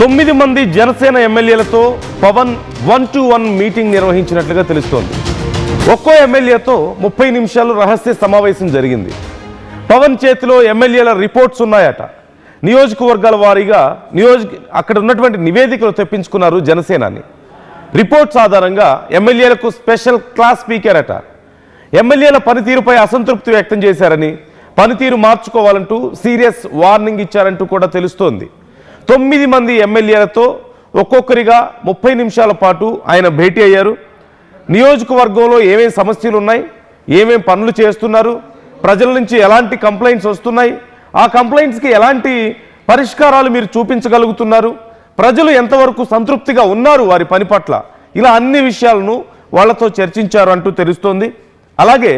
9 మంది జనసేన ఎమ్మెల్యేలతో Pawan 1-to-1 meeting నిర్వహించినట్లుగా తెలుస్తోంది. ఒక్కో ఎమ్మెల్యేతో 30 నిమిషాలు రహస్య సమావేశం జరిగింది. పవన్ చేతిలో ఎమ్మెల్యేల రిపోర్ట్స్ ఉన్నాయట. నియోజకవర్గాల వారీగా అక్కడ ఉన్నటువంటి నివేదికలు తెప్పించుకున్నారు జనసేనాని. రిపోర్ట్స్ ఆధారంగా ఎమ్మెల్యేలకు స్పెషల్ క్లాస్ స్పీకర్ అట. ఎమ్మెల్యేల పనితీరుపై అసంతృప్తి వ్యక్తం చేశారని, పనితీరు మార్చుకోవాలంటూ సీరియస్ వార్నింగ్ ఇచ్చారంటూ కూడా తెలుస్తోంది. 9 మంది ఎమ్మెల్యేలతో ఒక్కొక్కరిగా 30 నిమిషాల పాటు ఆయన భేటీ అయ్యారు. నియోజకవర్గంలో ఏమేం సమస్యలు ఉన్నాయి, ఏమేం పనులు చేస్తున్నారు, ప్రజల నుంచి ఎలాంటి కంప్లైంట్స్ వస్తున్నాయి, ఆ కంప్లైంట్స్కి ఎలాంటి పరిష్కారాలు మీరు చూపించగలుగుతున్నారు, ప్రజలు ఎంతవరకు సంతృప్తిగా ఉన్నారు వారి పని పట్ల, ఇలా అన్ని విషయాలను వాళ్లతో చర్చించారు అంటూ తెలుస్తోంది. అలాగే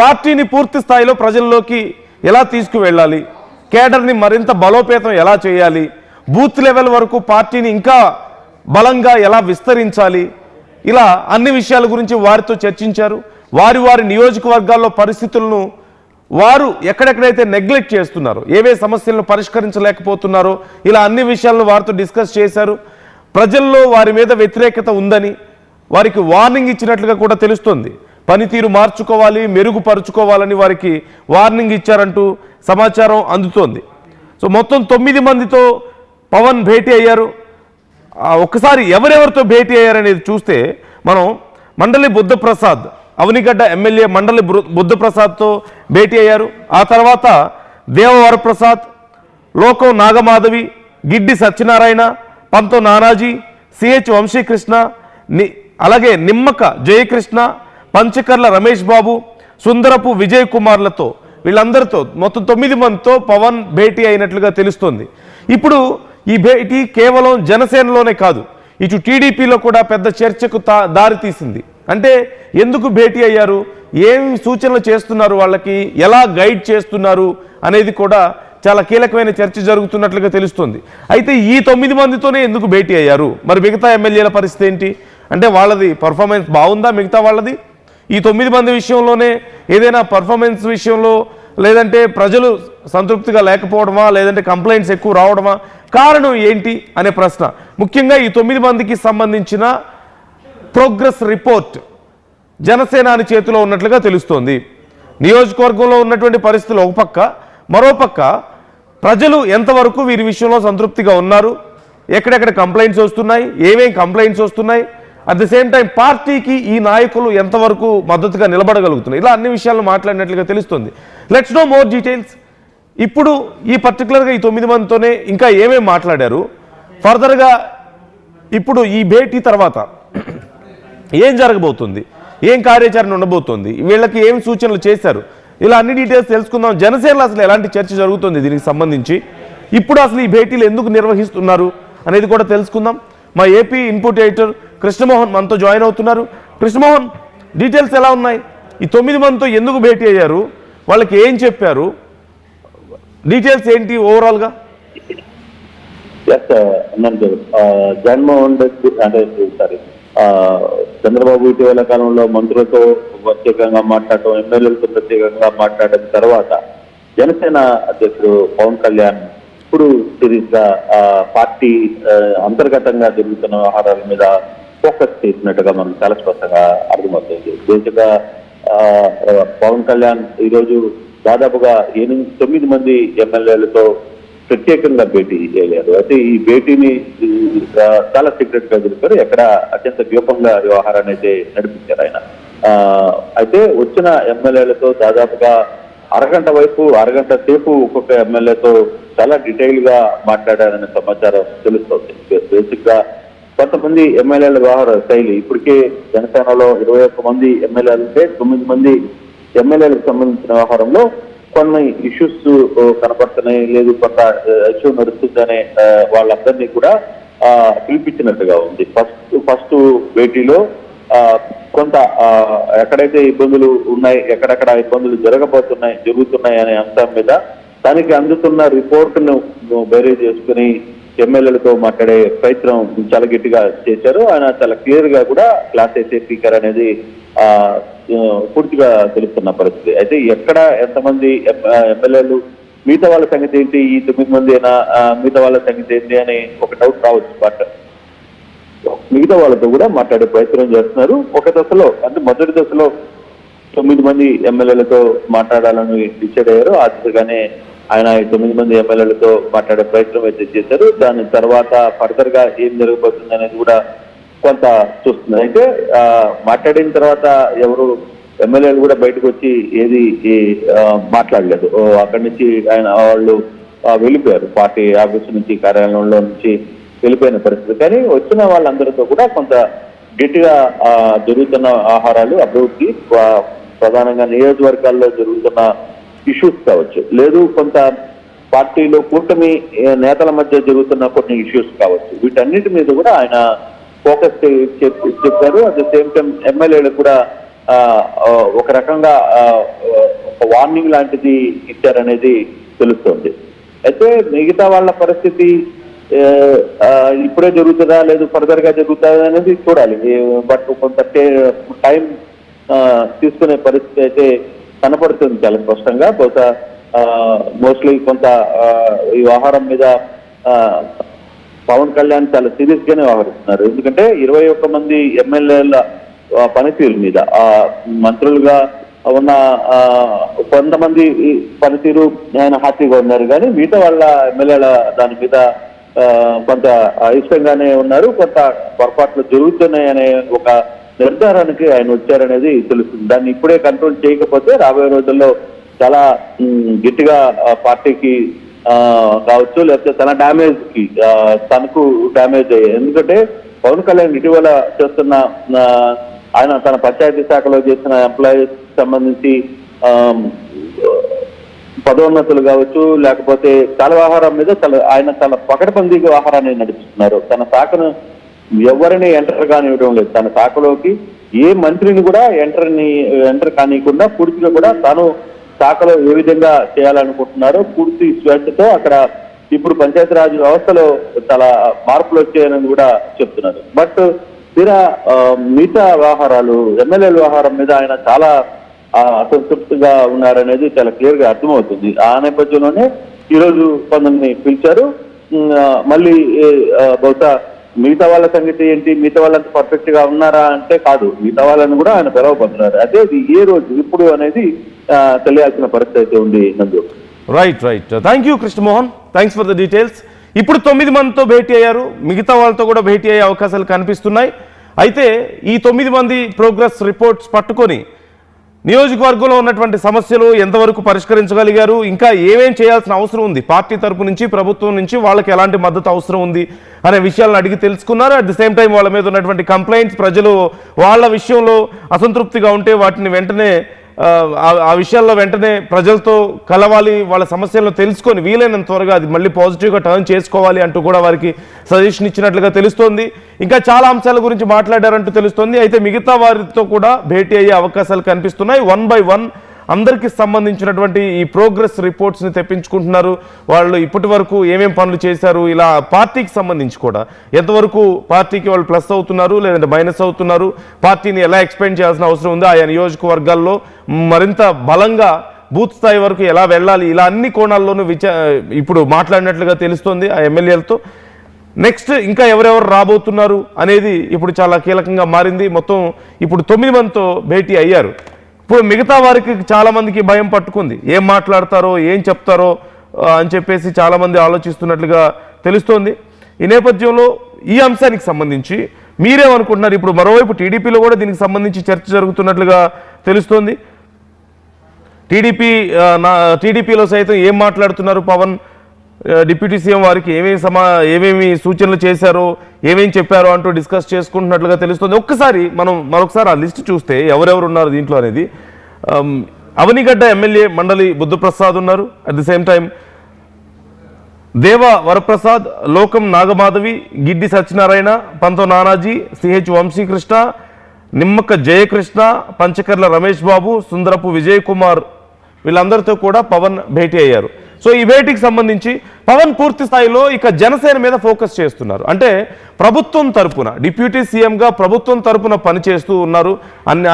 పార్టీని పూర్తి స్థాయిలో ప్రజల్లోకి ఎలా తీసుకువెళ్ళాలి, కేడర్ని మరింత బలోపేతం ఎలా చేయాలి, బూత్ లెవెల్ వరకు పార్టీని ఇంకా బలంగా ఎలా విస్తరించాలి, ఇలా అన్ని విషయాల గురించి వారితో చర్చించారు. వారి నియోజకవర్గాల్లో పరిస్థితులను వారు ఎక్కడెక్కడైతే నెగ్లెక్ట్ చేస్తున్నారో, ఏవే సమస్యలను పరిష్కరించలేకపోతున్నారో, ఇలా అన్ని విషయాలను వారితో డిస్కస్ చేశారు. ప్రజల్లో వారి మీద వ్యతిరేకత ఉందని వారికి వార్నింగ్ ఇచ్చినట్లుగా కూడా తెలుస్తోంది. పనితీరు మార్చుకోవాలి, మెరుగుపరుచుకోవాలని వారికి వార్నింగ్ ఇచ్చారంటూ సమాచారం అందుతోంది. సో మొత్తం 9 మందితో పవన్ భేటీ అయ్యారు. ఒక్కసారి ఎవరెవరితో భేటీ అయ్యారనేది చూస్తే మనం మండలి బుద్ధప్రసాద్, అవనిగడ్డ ఎమ్మెల్యే మండలి బుద్ధప్రసాద్తో భేటీ అయ్యారు. ఆ తర్వాత దేవవరప్రసాద్, లోకం నాగమాధవి, గిడ్డి సత్యనారాయణ, పంతో నానాజీ, సిహెచ్ వంశీకృష్ణ, అలాగే నిమ్మక జయకృష్ణ, పంచకర్ల రమేష్ బాబు, సుందరపు విజయ్ కుమార్లతో, వీళ్ళందరితో మొత్తం 9 మందితో పవన్ భేటీ అయినట్లుగా తెలుస్తోంది. ఇప్పుడు ఈ భేటీ కేవలం జనసేనలోనే కాదు, ఇటు టీడీపీలో కూడా పెద్ద చర్చకు దారి తీసింది. అంటే ఎందుకు భేటీ అయ్యారు, ఏమి సూచనలు చేస్తున్నారు, వాళ్ళకి ఎలా గైడ్ చేస్తున్నారు అనేది కూడా చాలా కీలకమైన చర్చ జరుగుతున్నట్లుగా తెలుస్తుంది. అయితే ఈ 9 మందితోనే ఎందుకు భేటీ అయ్యారు, మరి మిగతా ఎమ్మెల్యేల పరిస్థితి ఏంటి అంటే వాళ్ళది పర్ఫార్మెన్స్ బాగుందా, మిగతా వాళ్ళది ఈ 9 మంది విషయంలోనే ఏదైనా పర్ఫార్మెన్స్ విషయంలో, లేదంటే ప్రజలు సంతృప్తిగా లేకపోవడమా, లేదంటే కంప్లైంట్స్ ఎక్కువ రావడమా, కారణం ఏంటి అనే ప్రశ్న. ముఖ్యంగా ఈ 9 మందికి సంబంధించిన ప్రోగ్రెస్ రిపోర్ట్ జనసేనాని చేతిలో ఉన్నట్లుగా తెలుస్తోంది. నియోజకవర్గంలో ఉన్నటువంటి పరిస్థితులు ఒక పక్క, మరోపక్క ప్రజలు ఎంతవరకు వీరి విషయంలో సంతృప్తిగా ఉన్నారు, ఎక్కడెక్కడ కంప్లైంట్స్ వస్తున్నాయి, ఏమేం కంప్లైంట్స్ వస్తున్నాయి, అట్ ది సేమ్ టైం పార్టీకి ఈ నాయకులు ఎంతవరకు మద్దతుగా నిలబడగలుగుతున్నారు, ఇలా అన్ని విషయాలను మాట్లాడినట్లుగా తెలుస్తుంది. Let's know more details. ఇప్పుడు ఈ పర్టికులర్గా ఈ 9 మందితోనే ఇంకా ఏమేమి మాట్లాడారు, ఫర్దర్గా ఇప్పుడు ఈ భేటీ తర్వాత ఏం జరగబోతుంది, ఏం కార్యాచరణ ఉండబోతుంది, వీళ్ళకి ఏం సూచనలు చేశారు, ఇలా అన్ని డీటెయిల్స్ తెలుసుకుందాం. జనసేనలో అసలు ఎలాంటి చర్చ జరుగుతుంది దీనికి సంబంధించి, ఇప్పుడు అసలు ఈ భేటీలు ఎందుకు నిర్వహిస్తున్నారు అనేది కూడా తెలుసుకుందాం. మా ఏపీ ఇన్పుట్ ఎడిటర్ కృష్ణమోహన్ మనతో జాయిన్ అవుతున్నారు. కృష్ణమోహన్, డీటెయిల్స్ ఎలా ఉన్నాయి, ఈ 9 మందితో ఎందుకు భేటీ అయ్యారు, వాళ్ళకి ఏం చెప్పారు, డీటెయిల్స్ ఏంటి ఓవరాల్గా? జగన్మోహన్ రెడ్డి అంటే చంద్రబాబు ఇటీవల కాలంలో మంత్రులతో ప్రత్యేకంగా మాట్లాడటం, ఎమ్మెల్యేలతో ప్రత్యేకంగా మాట్లాడిన తర్వాత జనసేన అధ్యక్షుడు పవన్ కళ్యాణ్ ఇప్పుడు సిరీస్ గా పార్టీ అంతర్గతంగా జరుగుతున్న వ్యవహారాల మీద ఫోకస్ చేసినట్టుగా మనకు చాలా స్పష్టంగా అర్థమవుతుంది. బేసిక్గా పవన్ కళ్యాణ్ ఈరోజు దాదాపుగా 9 మంది ఎమ్మెల్యేలతో ప్రత్యేకంగా భేటీ అయ్యారు. అయితే ఈ భేటీని చాలా సీక్రెట్ గా జరిపారు, ఎక్కడ అత్యంత వ్యూపంగా వ్యవహారాన్ని అయితే నడిపించారు ఆయన. అయితే వచ్చిన ఎమ్మెల్యేలతో దాదాపుగా అరగంట సేపు ఒక్కొక్క ఎమ్మెల్యేతో చాలా డీటెయిల్ గా మాట్లాడారనే సమాచారం తెలుస్తోంది. బేసిక్ గా కొంతమంది ఎమ్మెల్యేల వ్యవహార శైలి, ఇప్పటికే జనసేనలో 21 మంది ఎమ్మెల్యేలు ఉంటే 9 మంది ఎమ్మెల్యేలకు సంబంధించిన వ్యవహారంలో కొన్ని ఇష్యూస్ కనపడుతున్నాయి, లేదు కొంత ఇష్యూ నడుస్తుందనే వాళ్ళందరినీ కూడా పిలిపించినట్టుగా ఉంది. ఫస్ట్ భేటీలో కొంత ఎక్కడైతే ఇబ్బందులు ఉన్నాయి, ఎక్కడెక్కడ ఇబ్బందులు జరుగుతున్నాయి అనే అంశం మీద తనకి అందుతున్న రిపోర్టును బేరీజ్ చేసుకుని ఎమ్మెల్యేలతో మాట్లాడే ప్రయత్నం చాలా గట్టిగా చేశారు. ఆయన చాలా క్లియర్ గా కూడా క్లాస్ అయితే స్పీకర్ అనేది పూర్తిగా తెలుస్తున్న పరిస్థితి. అయితే ఎక్కడ ఎంతమంది ఎమ్మెల్యేలు మిగతా వాళ్ళ సంగతి ఏంటి, ఈ 9 మంది అయినా మిగతా వాళ్ళ సంగతి ఏంటి అని ఒక డౌట్ రావచ్చు. బట్ మిగతా వాళ్ళతో కూడా మాట్లాడే ప్రయత్నం చేస్తున్నారు. ఒక దశలో అంటే మొదటి దశలో 9 మంది ఎమ్మెల్యేలతో మాట్లాడాలని డిసైడ్ అయ్యారు. ఆ దిశగానే ఆయన 9 మంది ఎమ్మెల్యేలతో మాట్లాడే ప్రయత్నం అయితే చేశారు. దాని తర్వాత ఫర్దర్ గా ఏం జరగబోతుంది అనేది కూడా కొంత చూస్తుంది. అయితే మాట్లాడిన తర్వాత ఎవరు ఎమ్మెల్యేలు కూడా బయటకు వచ్చి ఏది మాట్లాడలేదు. అక్కడి నుంచి వాళ్ళు వెళ్ళిపోయారు, పార్టీ ఆఫీసు నుంచి, కార్యాలయంలో నుంచి వెళ్ళిపోయిన పరిస్థితి. కానీ వచ్చిన వాళ్ళందరితో కూడా కొంత గట్టిగా జరుగుతున్న ఆహారాలు, అభివృద్ధి, ప్రధానంగా నియోజకవర్గాల్లో జరుగుతున్న ఇష్యూస్ కావచ్చు, లేదు కొంత పార్టీలో కూటమి నేతల మధ్య జరుగుతున్న కొన్ని ఇష్యూస్ కావచ్చు, వీటన్నిటి మీద కూడా ఆయన ఫోకస్ చెప్పారు. అట్ ద సేమ్ టైం ఎమ్మెల్యేలకు కూడా ఒక రకంగా ఒక వార్నింగ్ లాంటిది ఇచ్చారనేది తెలుస్తోంది. అయితే మిగతా వాళ్ళ పరిస్థితి ఇప్పుడే జరుగుతుందా లేదు ఫర్దర్ గా జరుగుతుందా అనేది చూడాలి. బట్ కొంత టైం తీసుకునే పరిస్థితి అయితే కనపడుతుంది చాలా స్పష్టంగా. బహుశా మోస్ట్లీ కొంత ఈ వ్యవహారం మీద పవన్ కళ్యాణ్ చాలా సీరియస్ గానే వ్యవహరిస్తున్నారు. ఎందుకంటే 21 మంది ఎమ్మెల్యేల పనితీరు మీద, మంత్రులుగా ఉన్న కొంతమంది పనితీరు ఆయన హ్యాపీగా ఉన్నారు, కానీ మిగతా వాళ్ళ ఎమ్మెల్యేల దాని మీద కొంత ఇష్టంగానే ఉన్నారు. కొంత పొరపాట్లు జరుగుతున్నాయనే ఒక నిర్ధారానికి ఆయన వచ్చారనేది తెలుస్తుంది. దాన్ని ఇప్పుడే కంట్రోల్ చేయకపోతే రాబోయే రోజుల్లో చాలా గట్టిగా పార్టీకి కావచ్చు, లేకపోతే తన డ్యామేజ్ కి తనకు డ్యామేజ్ అయ్యాయి. ఎందుకంటే పవన్ కళ్యాణ్ ఇటీవల చేస్తున్న ఆయన తన పంచాయతీ శాఖలో చేసిన ఎంప్లాయీస్ సంబంధించి పదోన్నతులు కావచ్చు, లేకపోతే చాలా వ్యవహారం మీద ఆయన చాలా పకడ్బందీగా వ్యవహారాన్ని నడుపుతున్నారు. తన శాఖను ఎవరిని ఎంటర్ కానివ్వడం లేదు. తన శాఖలోకి ఏ మంత్రిని కూడా ఎంటర్ కానియకుండా పూర్తిగా కూడా తాను శాఖలో ఏ విధంగా చేయాలనుకుంటున్నారో పూర్తి స్వేచ్ఛతో అక్కడ ఇప్పుడు పంచాయతీరాజ్ వ్యవస్థలో చాలా మార్పులు వచ్చాయని కూడా చెప్తున్నారు. బట్ తీరా మిగతా వ్యవహారాలు, ఎమ్మెల్యేల వ్యవహారం మీద ఆయన చాలా అసంతృప్తిగా ఉన్నారనేది చాలా క్లియర్ గా అర్థమవుతుంది. ఆ నేపథ్యంలోనే ఈరోజు కొందరిని పిలిచారు. మళ్ళీ బహుశా మిగతా వాళ్ళ సంగతి ఏంటి, మిగతా వాళ్ళంతా పర్ఫెక్ట్ గా ఉన్నారా అంటే కాదు, మిగతా వాళ్ళని కూడా ఆయన పిలవబోతున్నారు. అదే ఏ రోజు ఇప్పుడు అనేది తెలియాల్సిన పరిస్థితి అయితే ఉంది నందు. Right. Thank you Krishnamohan, thanks for the details. ఇప్పుడు 9 మందితో భేటీ అయ్యారు, మిగతా వాళ్ళతో కూడా భేటీ అయ్యే అవకాశాలు కనిపిస్తున్నాయి. అయితే ఈ 9 మంది ప్రోగ్రెస్ రిపోర్ట్స్ పట్టుకొని నియోజకవర్గంలో ఉన్నటువంటి సమస్యలు ఎంతవరకు పరిష్కరించగలిగారు, ఇంకా ఏమేం చేయాల్సిన అవసరం ఉంది, పార్టీ తరపు నుంచి, ప్రభుత్వం నుంచి వాళ్ళకి ఎలాంటి మద్దతు అవసరం ఉంది అనే విషయాలను అడిగి తెలుసుకున్నారు. అట్ ది సేమ్ టైం వాళ్ళ మీద ఉన్నటువంటి కంప్లైంట్స్, ప్రజలు వాళ్ళ విషయంలో అసంతృప్తిగా ఉంటే వాటిని వెంటనే ఆ విషయాల్లో వెంటనే ప్రజలతో కలవాలి, వాళ్ళ సమస్యలను తెలుసుకొని వీలైనంత త్వరగా అది మళ్ళీ పాజిటివ్గా టర్న్ చేసుకోవాలి అంటూ కూడా వారికి సజెషన్ ఇచ్చినట్లుగా తెలుస్తోంది. ఇంకా చాలా అంశాల గురించి మాట్లాడారంటూ తెలుస్తోంది. అయితే మిగతా వారితో కూడా భేటీ అయ్యే అవకాశాలు కనిపిస్తున్నాయి. 1 by 1 అందరికీ సంబంధించినటువంటి ఈ ప్రోగ్రెస్ రిపోర్ట్స్ని తెప్పించుకుంటున్నారు. వాళ్ళు ఇప్పటి వరకు ఏమేం పనులు చేశారు, ఇలా పార్టీకి సంబంధించి కూడా ఎంతవరకు పార్టీకి వాళ్ళు ప్లస్ అవుతున్నారు లేదంటే మైనస్ అవుతున్నారు, పార్టీని ఎలా ఎక్స్పెండ్ చేయాల్సిన అవసరం ఉంది, ఆయా నియోజకవర్గాల్లో మరింత బలంగా బూత్ స్థాయి వరకు ఎలా వెళ్ళాలి, ఇలా అన్ని కోణాల్లోనూ ఇప్పుడు మాట్లాడినట్లుగా తెలుస్తోంది ఆ ఎమ్మెల్యేలతో. నెక్స్ట్ ఇంకా ఎవరెవరు రాబోతున్నారు అనేది ఇప్పుడు చాలా కీలకంగా మారింది. మొత్తం ఇప్పుడు 9 మందితో భేటీ అయ్యారు. ఇప్పుడు మిగతా వారికి చాలా మందికి భయం పట్టుకుంది, ఏం మాట్లాడతారో ఏం చెప్తారో అని చెప్పేసి చాలామంది ఆలోచిస్తున్నట్లుగా తెలుస్తోంది. ఈ నేపథ్యంలో ఈ అంశానికి సంబంధించి మీరేమనుకుంటున్నారు? ఇప్పుడు మరోవైపు టీడీపీలో కూడా దీనికి సంబంధించి చర్చ జరుగుతున్నట్లుగా తెలుస్తోంది. టీడీపీలో సైతం ఏం మాట్లాడుతున్నారు, పవన్ డిప్యూటీ సీఎం వారికి ఏమేమి సూచనలు చేశారో, ఏమేమి చెప్పారో అంటూ డిస్కస్ చేసుకుంటున్నట్లుగా తెలుస్తుంది. మరొకసారి ఆ లిస్ట్ చూస్తే ఎవరెవరు ఉన్నారు దీంట్లో అనేది, అవనిగడ్డ ఎమ్మెల్యే మండలి బుద్ధప్రసాద్ ఉన్నారు. అట్ ది సేమ్ టైం దేవ వరప్రసాద్, లోకం నాగమాధవి, గిడ్డి సత్యనారాయణ, పంతో నానాజీ, సిహెచ్ వంశీకృష్ణ, నిమ్మక్క జయకృష్ణ, పంచకర్ల రమేష్ బాబు, సుందరపు విజయ్ కుమార్, వీళ్ళందరితో కూడా పవన్ భేటీ అయ్యారు. సో ఈ భేటీకి సంబంధించి పవన్ పూర్తి స్థాయిలో ఇక జనసేన మీద ఫోకస్ చేస్తున్నారు. అంటే ప్రభుత్వం తరపున డిప్యూటీ సీఎంగా ప్రభుత్వం తరపున పనిచేస్తూ ఉన్నారు.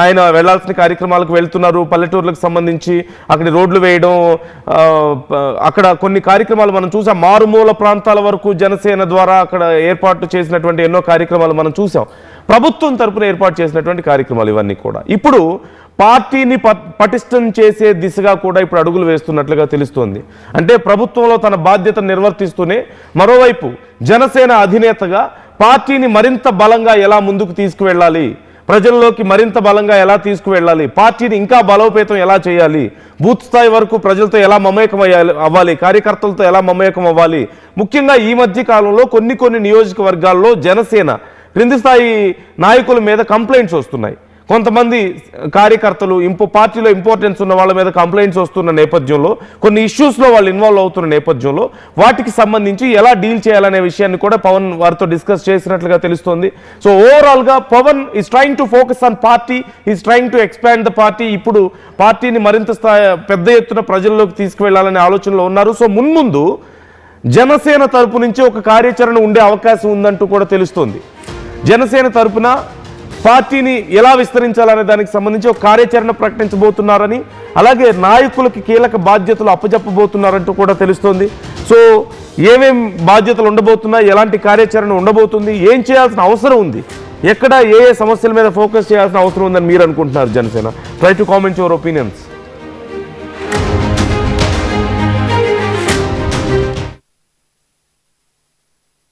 ఆయన వెళ్లాల్సిన కార్యక్రమాలకు వెళ్తున్నారు. పల్లెటూర్లకు సంబంధించి అక్కడ రోడ్లు వేయడం, అక్కడ కొన్ని కార్యక్రమాలు మనం చూసాం. మారుమూల ప్రాంతాల వరకు జనసేన ద్వారా అక్కడ ఏర్పాటు చేసినటువంటి ఎన్నో కార్యక్రమాలు మనం చూసాం. ప్రభుత్వం తరపున ఏర్పాటు చేసినటువంటి కార్యక్రమాలు ఇవన్నీ కూడా ఇప్పుడు పార్టీని పటిష్టం చేసే దిశగా కూడా ఇప్పుడు అడుగులు వేస్తున్నట్లుగా తెలుస్తోంది. అంటే ప్రభుత్వంలో తన బాధ్యతను నిర్వర్తిస్తూనే మరోవైపు జనసేన అధినేతగా పార్టీని మరింత బలంగా ఎలా ముందుకు తీసుకువెళ్ళాలి, ప్రజల్లోకి మరింత బలంగా ఎలా తీసుకువెళ్ళాలి, పార్టీని ఇంకా బలోపేతం ఎలా చేయాలి, బూత్ స్థాయి వరకు ప్రజలతో ఎలా మమేకం అవ్వాలి, కార్యకర్తలతో ఎలా మమేకం అవ్వాలి. ముఖ్యంగా ఈ మధ్య కాలంలో కొన్ని నియోజకవర్గాల్లో జనసేన క్రింది స్థాయి నాయకుల మీద కంప్లైంట్స్ వస్తున్నాయి. కొంతమంది కార్యకర్తలు పార్టీలో ఇంపార్టెన్స్ ఉన్న వాళ్ళ మీద కంప్లైంట్స్ వస్తున్న నేపథ్యంలో, కొన్ని ఇష్యూస్లో వాళ్ళు ఇన్వాల్వ్ అవుతున్న నేపథ్యంలో వాటికి సంబంధించి ఎలా డీల్ చేయాలనే విషయాన్ని కూడా పవన్ వారితో డిస్కస్ చేసినట్లుగా తెలుస్తోంది. సో ఓవరాల్గా Pawan is trying to focus on party, is trying to expand the party. ఇప్పుడు పార్టీని మరింత పెద్ద ఎత్తున ప్రజల్లోకి తీసుకువెళ్లాలనే ఆలోచనలో ఉన్నారు. సో మున్ముందు జనసేన తరపు నుంచి ఒక కార్యాచరణ ఉండే అవకాశం ఉందంటూ కూడా తెలుస్తోంది. జనసేన తరపున పార్టీని ఎలా విస్తరించాలనే దానికి సంబంధించి ఒక కార్యాచరణ ప్రకటించబోతున్నారని, అలాగే నాయకులకి కీలక బాధ్యతలు అప్పచెప్పబోతున్నారంటూ కూడా తెలుస్తోంది. సో ఏమేం బాధ్యతలు ఉండబోతున్నాయి, ఎలాంటి కార్యాచరణ ఉండబోతుంది, ఏం చేయాల్సిన అవసరం ఉంది, ఎక్కడ ఏ సమస్యల మీద ఫోకస్ చేయాల్సిన అవసరం ఉందని మీరు అనుకుంటున్నారు Janasena? Try to comment your opinions.